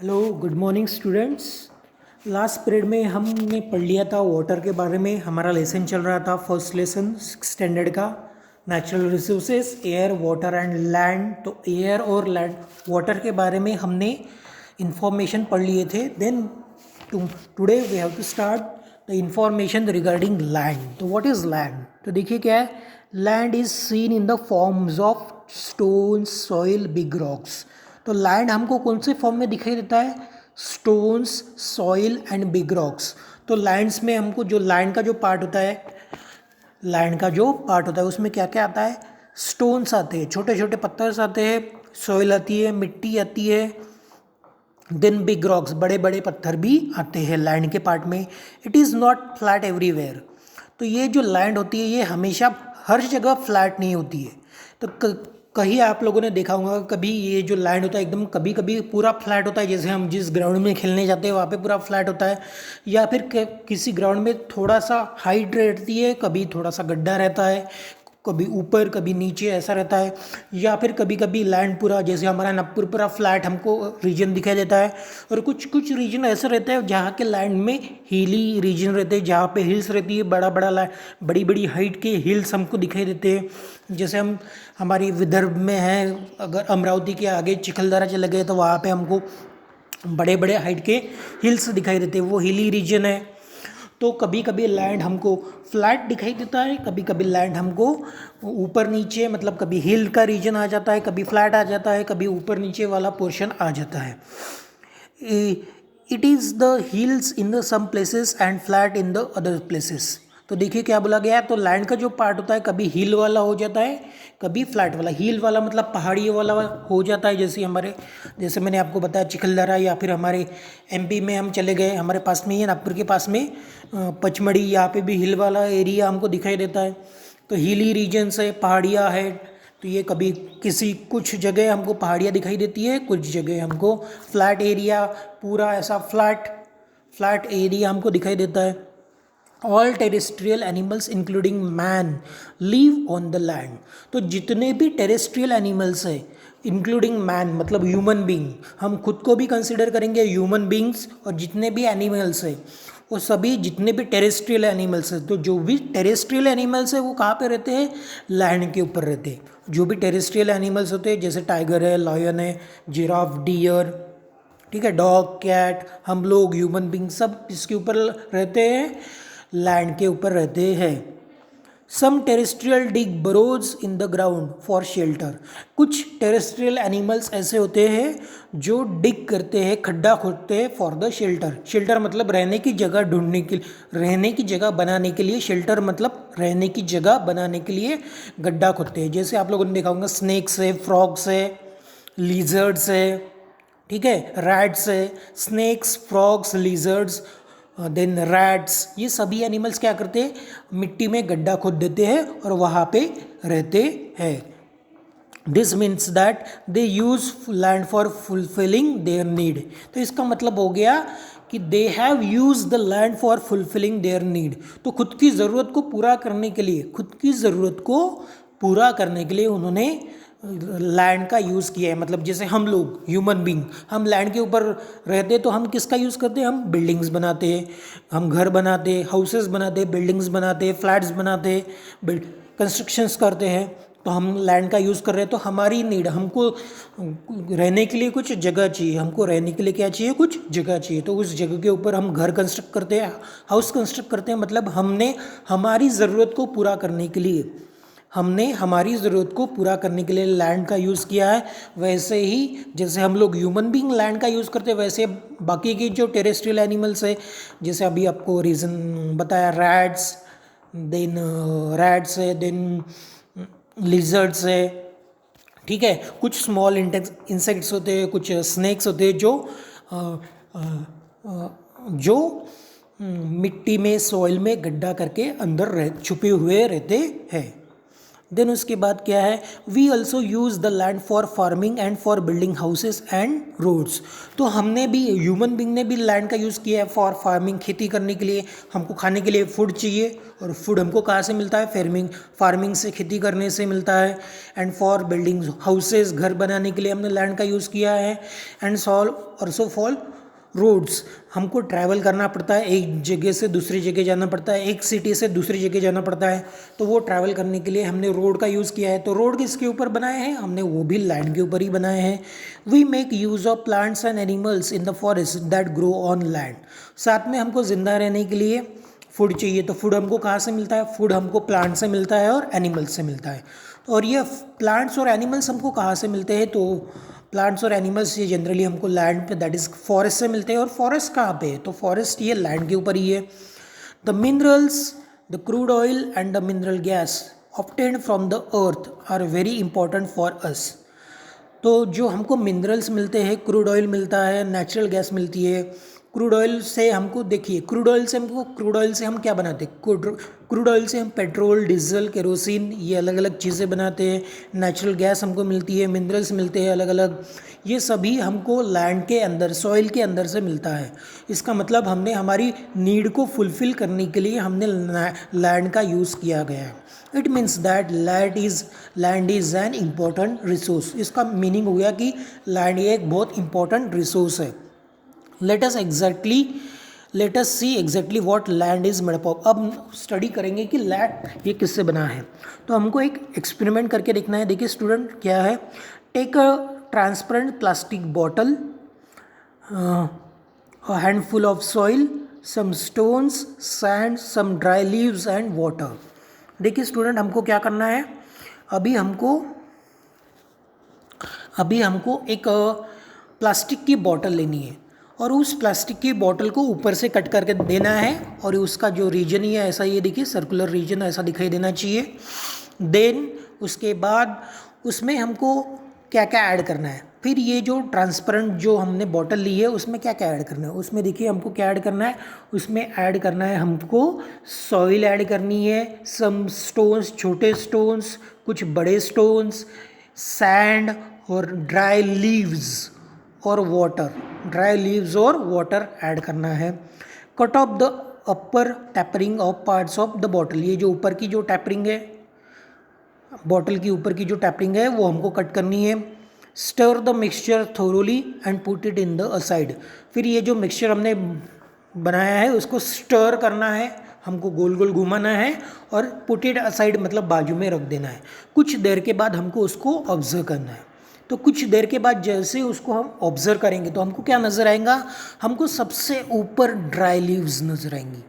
Hello good morning students. Last period में हमने पढ़ लिया था वाटर के बारे में। हमारा लेसन चल रहा था फर्स्ट लेसन स्टैंडर्ड का, natural resources air water and land. तो एयर और लैंड वाटर के बारे में हमने इंफॉर्मेशन पढ़ लिए थे। Then today we have to start the information regarding land. तो व्हाट इज़ लैंड? तो देखिए क्या है, land is seen in the forms of stone, soil, big rocks. तो लैंड हमको कौन से फॉर्म में दिखाई देता है? Stones, soil and big rocks. तो लैंड्स में हमको जो लैंड का जो पार्ट होता है, उसमें क्या क्या आता है? स्टोन्स आते हैं, छोटे छोटे पत्थर्स आते हैं, सॉइल आती है, मिट्टी आती है, देन बिग रॉक्स, बड़े बड़े पत्थर भी आते हैं लैंड के पार्ट में। It is not flat everywhere. तो ये जो लैंड होती है ये हमेशा हर जगह फ्लैट नहीं होती है। तो कहीं आप लोगों ने देखा होगा, कभी ये जो लैंड होता है एकदम कभी कभी पूरा फ्लैट होता है, जैसे हम जिस ग्राउंड में खेलने जाते हैं वहाँ पे पूरा फ्लैट होता है, या फिर किसी ग्राउंड में थोड़ा सा हाइट रहती है, कभी थोड़ा सा गड्ढा रहता है, कभी ऊपर कभी नीचे ऐसा रहता है, या फिर कभी कभी लैंड पूरा, जैसे हमारा नागपुर पूरा फ्लैट हमको रीजन दिखाई देता है। और कुछ कुछ रीजन ऐसा रहता है जहाँ के लैंड में हिली रीजन रहते हैं, जहाँ पे हिल्स रहती है, बड़ी बड़ी हाइट के हिल्स हमको दिखाई देते हैं। जैसे हम हमारी विदर्भ में है, अगर अमरावती के आगे चिखलदरा चले गए तो वहाँ पे हमको बड़े बड़े हाइट के हिल्स दिखाई देते हैं, वो हिली रीजन है। तो कभी कभी लैंड हमको फ्लैट दिखाई देता है, कभी कभी लैंड हमको ऊपर नीचे, मतलब कभी हिल का रीजन आ जाता है, कभी फ्लैट आ जाता है, कभी ऊपर नीचे वाला पोर्शन आ जाता है। It is the hills in the some places and flat in the other places. तो देखिए क्या बोला गया है, तो लैंड का जो पार्ट होता है कभी हिल वाला हो जाता है, कभी फ्लैट वाला। हिल वाला मतलब पहाड़ी वाला हो जाता है, जैसे मैंने आपको बताया चिखलदरा, या फिर हमारे एमपी में हम चले गए, हमारे पास में ही है नागपुर के पास में पचमढ़ी, यहाँ पे भी हिल वाला एरिया हमको दिखाई देता है। तो हिली रीजन से पहाड़ियाँ है, तो ये कभी कुछ जगह हमको पहाड़ियाँ दिखाई देती है, कुछ जगह हमको फ्लैट एरिया, पूरा ऐसा फ्लैट एरिया हमको दिखाई देता है। All terrestrial animals including man live on the land. तो जितने भी टेरेस्ट्रियल एनिमल्स है, इंक्लूडिंग मैन मतलब ह्यूमन बींग, हम खुद को भी कंसिडर करेंगे ह्यूमन बींग्स, और जितने भी एनिमल्स है वो सभी, जितने भी टेरेस्ट्रियल एनिमल्स है, तो जो भी टेरेस्ट्रियल एनिमल्स है वो कहाँ पे रहते हैं? लैंड के ऊपर रहते हैं। जो भी टेरेस्ट्रियल एनिमल्स होते हैं, जैसे टाइगर है, लायन है, जिराफ, डियर, ठीक है, डॉग, कैट, हम लोग ह्यूमन बींग सब इसके ऊपर रहते हैं, लैंड के ऊपर रहते हैं। Some terrestrial dig burrows in the ground for shelter. कुछ टेरेस्ट्रियल एनिमल्स ऐसे होते हैं जो डिग करते हैं, खड्डा खोदते हैं फॉर द शेल्टर। शेल्टर मतलब रहने की जगह ढूंढने के लिए, रहने की जगह बनाने के लिए। शेल्टर मतलब रहने की जगह बनाने के लिए गड्ढा खोदते हैं। जैसे आप लोगों ने देखा होगा, स्नेक्स है, फ्रॉग्स है, लिजर्ड्स है, ठीक है, रैट्स है, snakes, frogs, lizards, then rats, ये सभी एनिमल्स क्या करते हैं? मिट्टी में गड्ढा खोद देते हैं और वहाँ पे रहते हैं। This means that they use land for fulfilling their need. तो इसका मतलब हो गया कि they have use the land for fulfilling their need. तो खुद की ज़रूरत को पूरा करने के लिए, उन्होंने लैंड का यूज़ किया है। मतलब जैसे हम लोग ह्यूमन बींग, हम लैंड के ऊपर रहते, तो हम किसका यूज़ करते हैं? हम बिल्डिंग्स बनाते हैं, हम घर बनाते हैं, हाउसेस बनाते हैं, बिल्डिंग्स बनाते हैं, फ्लैट्स बनाते हैं, कंस्ट्रक्शंस करते हैं। तो हम लैंड का यूज़ कर रहे हैं, तो हमारी नीड, हमको रहने के लिए कुछ जगह चाहिए, हमको रहने के लिए क्या चाहिए? कुछ जगह चाहिए। तो उस जगह के ऊपर हम घर कंस्ट्रक्ट करते हैं, हाउस कंस्ट्रक्ट करते हैं। मतलब हमने हमारी ज़रूरत को पूरा करने के लिए, लैंड का यूज़ किया है। वैसे ही जैसे हम लोग ह्यूमन बींग लैंड का यूज़ करते हैं, वैसे बाकी की जो टेरेस्ट्रियल एनिमल्स है, जैसे अभी आपको रीज़न बताया, रैट्स है, देन लिजर्ड्स है, ठीक है, कुछ स्मॉल इंसेक्ट्स होते हैं, कुछ स्नेक्स होते हैं जो मिट्टी में, सॉइल में गड्ढा करके अंदर छुपे हुए रहते हैं। देन उसके बाद क्या है, we also use the land for farming and for building houses and roads. तो हमने भी, ह्यूमन बींग ने भी लैंड का यूज़ किया है फॉर फार्मिंग, खेती करने के लिए। हमको खाने के लिए फूड चाहिए, और फूड हमको कहाँ से मिलता है, फार्मिंग से, खेती करने से मिलता है। एंड फॉर बिल्डिंग हाउसेस, घर बनाने के लिए हमने लैंड का यूज़ किया है। एंड ऑल्सो फॉर रोड्स, हमको ट्रैवल करना पड़ता है, एक जगह से दूसरी जगह जाना पड़ता है, एक सिटी से दूसरी जगह जाना पड़ता है, तो वो ट्रैवल करने के लिए हमने रोड का यूज़ किया है। तो रोड किसके ऊपर बनाए हैं, हमने वो भी लैंड के ऊपर ही बनाए हैं। We make use of plants and animals in the forest that grow on land. साथ में हमको ज़िंदा रहने के लिए फूड चाहिए, तो फूड हमको कहाँ से मिलता है, फूड हमको प्लांट से मिलता है और एनिमल्स से मिलता है। और ये प्लांट्स और एनिमल्स हमको कहाँ से मिलते हैं, तो प्लांट्स और एनिमल्स ये जनरली हमको लैंड पे, दैट इज़ फॉरेस्ट से मिलते हैं। और फॉरेस्ट कहाँ पे है, तो फॉरेस्ट ये लैंड के ऊपर ही है। The minerals, the crude oil and the mineral gas obtained from the earth are very important for us. तो जो हमको मिनरल्स मिलते हैं, क्रूड ऑयल मिलता है, नेचुरल गैस मिलती है। क्रूड ऑयल से हमको, देखिए क्रूड ऑयल से हम क्या बनाते हैं, क्रूड ऑयल से हम पेट्रोल, डीजल, केरोसिन, ये अलग अलग चीज़ें बनाते हैं। नेचुरल गैस हमको मिलती है, मिनरल्स मिलते हैं अलग अलग, ये सभी हमको लैंड के अंदर, सॉइल के अंदर से मिलता है। इसका मतलब हमने हमारी नीड को फुलफ़िल करने के लिए हमने लैंड का यूज़ किया गया है। It means that land is an important resource. इसका मीनिंग हो गया कि लैंड ये एक बहुत इंपॉर्टेंट रिसोर्स है। Let us see exactly what land is made of. अब स्टडी करेंगे कि लैंड ये किससे बना है। तो हमको एक एक्सपेरिमेंट करके देखना है। देखिए स्टूडेंट, क्या है, take a transparent plastic bottle, a handful of soil, some stones, sand, some dry leaves and water। देखिए स्टूडेंट, हमको क्या करना है, अभी हमको एक प्लास्टिक की बॉटल लेनी है, और उस प्लास्टिक की बॉटल को ऊपर से कट करके देना है, और उसका जो रीजन है ऐसा, ये देखिए सर्कुलर रीजन ऐसा दिखाई देना चाहिए। देन उसके बाद उसमें हमको क्या क्या ऐड करना है, फिर ये जो ट्रांसपेरेंट जो हमने बॉटल ली है उसमें क्या क्या ऐड करना है, उसमें देखिए हमको क्या ऐड करना है, उसमें ऐड करना है हमको सॉइल ऐड करनी है, सम स्टोन्स, छोटे स्टोन्स, कुछ बड़े स्टोन्स, सैंड और ड्राई लीव्स और वाटर ऐड करना है। Cut off the upper tapering of parts of the bottle, ये जो ऊपर की जो टैपरिंग है, बॉटल की ऊपर की जो टैपरिंग है वो हमको कट करनी है। Stir the mixture thoroughly and put it in the aside. फिर ये जो मिक्सचर हमने बनाया है उसको स्टर करना है, हमको गोल गोल घुमाना है, और पुट इट असाइड मतलब बाजू में रख देना है। कुछ देर के बाद हमको उसको ऑब्जर्व करना है। तो कुछ देर के बाद जैसे उसको हम ऑब्जर्व करेंगे तो हमको क्या नज़र आएगा, हमको सबसे ऊपर ड्राई लीव्स नज़र आएंगी।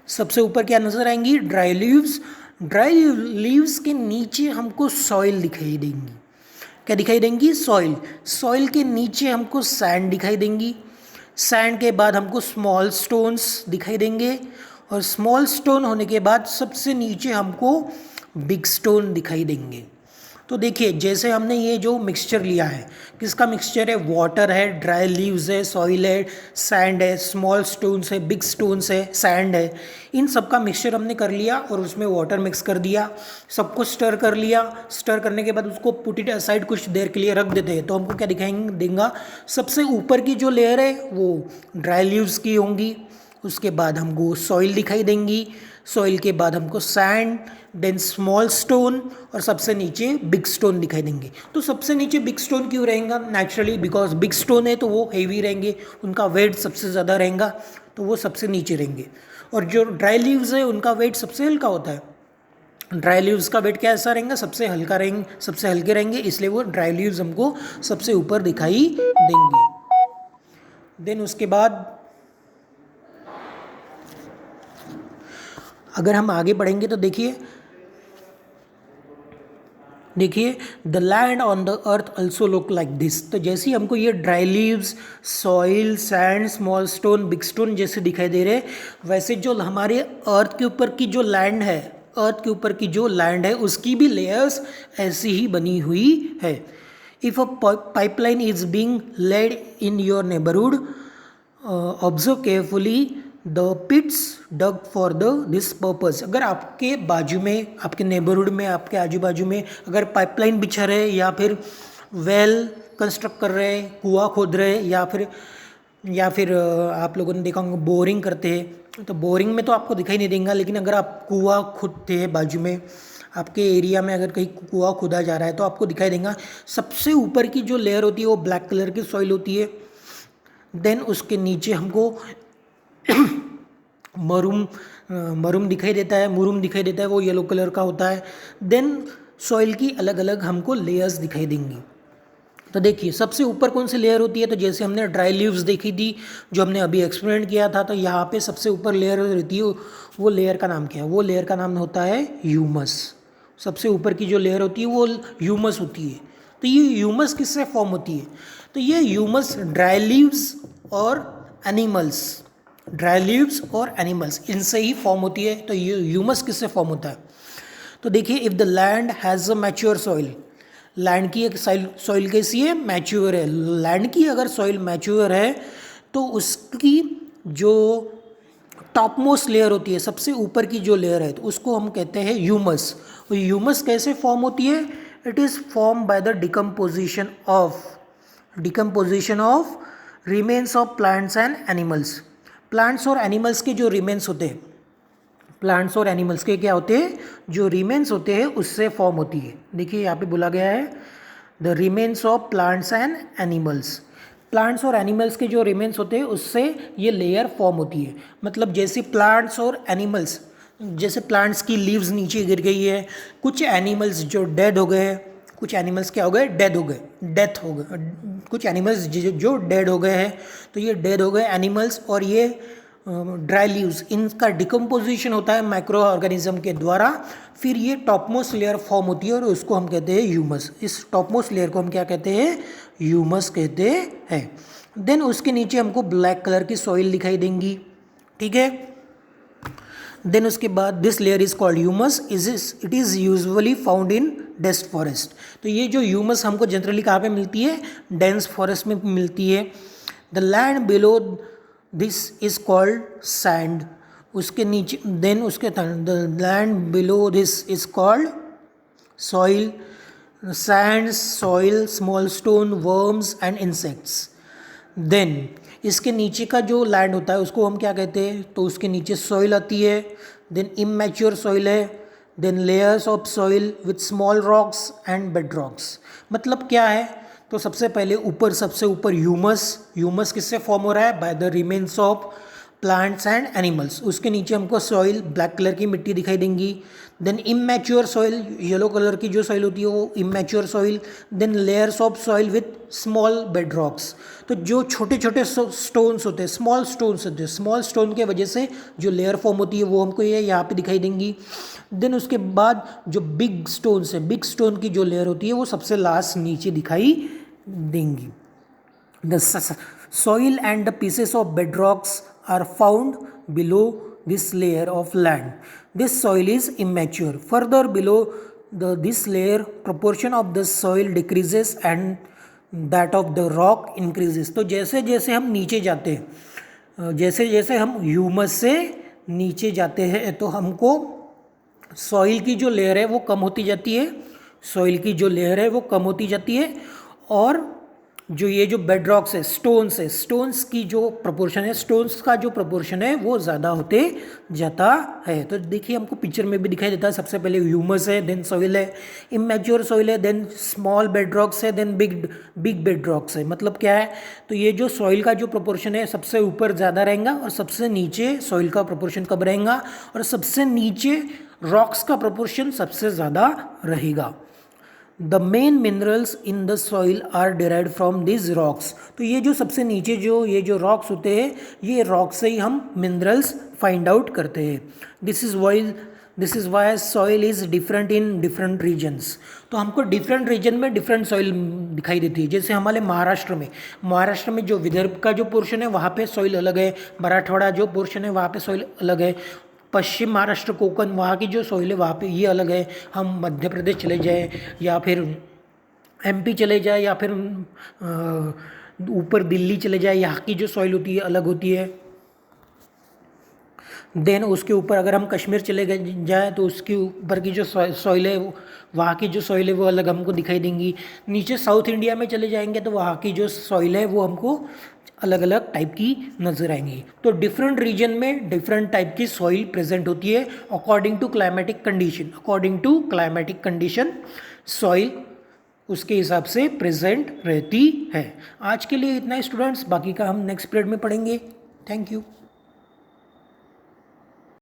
सबसे ऊपर क्या नज़र आएंगी, ड्राई लीव्स। ड्राई लीव्स के नीचे हमको सॉइल दिखाई देंगी। क्या दिखाई देंगी, सॉइल के नीचे हमको सैंड दिखाई देंगी। सैंड के बाद हमको स्मॉल स्टोन्स दिखाई देंगे, और स्मॉल स्टोन होने के बाद सबसे नीचे हमको बिग स्टोन दिखाई देंगे। तो देखिए जैसे हमने ये जो मिक्सचर लिया है, किसका मिक्सचर है, वाटर है, ड्राई लीव्स है, सॉइल है, सैंड है, स्मॉल स्टोन्स है, बिग स्टोन्स है, सैंड है, इन सब का मिक्सचर हमने कर लिया और उसमें वाटर मिक्स कर दिया, सबको स्टर कर लिया। स्टर करने के बाद उसको पुट इट असाइड कुछ देर के लिए रख देते हैं। तो हमको क्या देगा, सबसे ऊपर की जो लेयर है वो ड्राई लीव्स की होंगी, उसके बाद हमको सॉइल दिखाई देंगी, सॉइल के बाद हमको सैंड, देन स्मॉल स्टोन, और सबसे नीचे बिग स्टोन दिखाई देंगे। तो सबसे नीचे बिग स्टोन क्यों रहेगा, नेचुरली बिकॉज बिग स्टोन है तो वो हेवी रहेंगे, उनका वेट सबसे ज़्यादा रहेगा, तो वो सबसे नीचे रहेंगे। और जो ड्राई लीव्स है उनका वेट सबसे हल्का होता है। ड्राई लीव्स का वेट क्या ऐसा रहेगा, सबसे हल्के रहेंगे, इसलिए वो ड्राई लीव्स हमको सबसे ऊपर दिखाई देंगे। देन उसके बाद अगर हम आगे बढ़ेंगे तो देखिए the land on the earth also look like this. तो जैसे ही हमको ये dry leaves, soil, sand, small stone, big stone जैसे दिखाई दे रहे, वैसे जो हमारे अर्थ के ऊपर की जो लैंड है उसकी भी लेयर्स ऐसी ही बनी हुई है। If a pipeline is being laid in your neighbourhood, observe carefully the pits dug for the this purpose. अगर आपके बाजू में, आपके नेबरहुड में, आपके आजू बाजू में अगर पाइपलाइन बिछा रहे या फिर वेल कंस्ट्रक्ट कर रहे, कुआं खोद रहे, या फिर आप लोगों ने देखा होगा बोरिंग करते हैं, तो बोरिंग में तो आपको दिखाई नहीं देगा, लेकिन अगर आप कुआं खोदते हैं बाजू में, आपके एरिया में अगर कहीं कुआं खोदा जा रहा है तो आपको दिखाई देगा सबसे ऊपर की जो लेयर होती है वो ब्लैक कलर की सॉइल होती है। देन उसके नीचे हमको मरूम मरूम दिखाई देता है, मुरूम दिखाई देता है, वो येलो कलर का होता है। देन सॉइल की अलग अलग हमको लेयर्स दिखाई देंगी। तो देखिए सबसे ऊपर कौन सी लेयर होती है, तो जैसे हमने ड्राई लीव्स देखी थी जो हमने अभी एक्सपेरिमेंट किया था, तो यहाँ पे सबसे ऊपर लेयर रहती है, वो लेयर का नाम क्या है, वो लेयर का नाम होता है ह्यूमस। सबसे ऊपर की जो लेयर होती है वो ह्यूमस होती है। तो ये ह्यूमस किससे फॉर्म होती है, तो ये ह्यूमस ड्राई लीव्स और एनिमल्स, ड्राई लीव्स और एनिमल्स इनसे ही फॉर्म होती है। तो ये ह्यूमस किससे फॉर्म होता है, तो देखिए if the land has a mature soil, land की एक सॉइल कैसी है, मैच्योर है। लैंड की अगर सॉइल मैच्योर है तो उसकी जो टॉप मोस्ट लेयर होती है, सबसे ऊपर की जो लेयर है, तो उसको हम कहते हैं ह्यूमस। और ह्यूमस कैसे फॉर्म होती है, it is form by the decomposition of remains of plants and animals. Plants और एनिमल्स के जो रिमेन्स होते हैं, प्लांट्स और एनिमल्स के क्या होते हैं, जो रिमेन्स होते हैं उससे फॉर्म होती है। देखिए यहाँ पे बोला गया है the remains of plants and animals. Plants और एनिमल्स के जो रिमेन्स होते हैं उससे ये लेयर फॉर्म होती है। मतलब जैसे प्लांट्स और एनिमल्स, जैसे प्लांट्स की लीव्स नीचे गिर गई है, कुछ एनिमल्स जो डेड हो गए, कुछ एनिमल्स क्या हो गए, डेथ हो गए, कुछ एनिमल्स जो डेड हो गए हैं, तो ये डेड हो गए एनिमल्स। और ये ड्राई लीव्स, इनका डिकम्पोजिशन होता है माइक्रो ऑर्गेनिज्म के द्वारा, फिर ये टॉपमोस्ट लेयर फॉर्म होती है और उसको हम कहते हैं ह्यूमस। इस टॉपमोस्ट लेयर को हम क्या कहते हैं, ह्यूमस कहते हैं। देन उसके नीचे हमको ब्लैक कलर की सॉइल दिखाई देंगी, ठीक है। देन उसके बाद this layer is called humus, it is usually found in dense forest. तो ये जो ह्यूमस हमको जनरली कहाँ पे मिलती है, डेंस फॉरेस्ट में मिलती है। The land below this is called sand, उसके नीचे, देन उसके the land below this is called soil, sand, soil, small stone, worms and insects. Then इसके नीचे का जो लैंड होता है उसको हम क्या कहते हैं, तो उसके नीचे सॉइल आती है। देन इमैच्योर सॉइल है। Then layers of soil with small rocks and bed rocks. मतलब क्या है, तो सबसे पहले ऊपर, सबसे ऊपर ह्यूमस किससे फॉर्म हो रहा है, by the remains of plants and animals. उसके नीचे हमको सॉइल, ब्लैक कलर की मिट्टी दिखाई देंगी। Then immature soil, yellow colour की जो सॉइल होती है वो immature soil. Then layers of soil with small bed rocks, तो जो छोटे छोटे स्टोन्स होते हैं, स्मॉल स्टोन्स होते हैं, स्मॉल स्टोन के वजह से जो लेयर फॉर्म होती है वो हमको ये यहाँ पे दिखाई देंगी। देन उसके बाद जो बिग स्टोन्स है, बिग स्टोन की जो लेयर होती है वो सबसे लास्ट नीचे दिखाई देंगी। The soil and the pieces of bed rocks are found below this layer of land. This soil is immature. Further below this layer, proportion of the soil decreases and that of the rock increases. तो जैसे जैसे हम नीचे जाते हैं, जैसे जैसे हम ह्यूमस से नीचे जाते हैं, तो हमको सॉइल की जो लेयर है वो कम होती जाती है, सॉइल की जो लेयर है वो कम होती जाती है। और जो ये जो बेड रॉक्स है, स्टोन्स की जो प्रोपोर्शन है, स्टोन्स का जो प्रोपोर्शन है वो ज़्यादा होते जाता है। तो देखिए हमको पिक्चर में भी दिखाई देता है, सबसे पहले ह्यूमस है, देन सॉइल है, इमैच्योर सॉइल है, देन स्मॉल बेड रॉक्स है, देन बिग बेड रॉक्स है। मतलब क्या है, तो ये जो सॉइल का जो प्रोपोर्शन है सबसे ऊपर ज़्यादा रहेगा और सबसे नीचे सॉइल का प्रोपोर्शन कम रहेगा, और सबसे नीचे रॉक्स का प्रोपोर्शन सबसे ज़्यादा रहेगा। The main minerals in the soil are derived from this rocks. तो ये जो सबसे नीचे ये जो रॉक्स होते हैं, ये रॉक से ही हम मिनरल्स फाइंड आउट करते हैं। This is why soil is different in different regions. तो हमको डिफरेंट रीजन में डिफरेंट सॉइल दिखाई देती है। जैसे हमारे महाराष्ट्र में जो विदर्भ का जो पोर्शन है वहाँ पे सॉइल अलग है, मराठवाड़ा जो पोर्शन है वहाँ पे सॉइल अलग है, पश्चिम महाराष्ट्र, कोकण, वहाँ की जो सॉइल है वहाँ पे ये अलग है। हम मध्य प्रदेश चले जाए या फिर एमपी चले जाए या फिर ऊपर दिल्ली चले जाए, यहाँ की जो सॉइल होती है अलग होती है। देन उसके ऊपर अगर हम कश्मीर चले गए जाए तो उसके ऊपर की जो सॉइल है वहाँ की जो सॉइल है वो अलग हमको दिखाई देंगी। नीचे साउथ इंडिया में चले जाएंगे तो वहाँ की जो सॉइल है वो हमको अलग अलग टाइप की नज़र आएंगी। तो डिफरेंट रीजन में डिफरेंट टाइप की सॉइल प्रेजेंट होती है according to climatic condition. According to climatic condition soil उसके हिसाब से प्रेजेंट रहती है। आज के लिए इतना ही स्टूडेंट्स, बाकी का हम नेक्स्ट पीरियड में पढ़ेंगे। Thank you.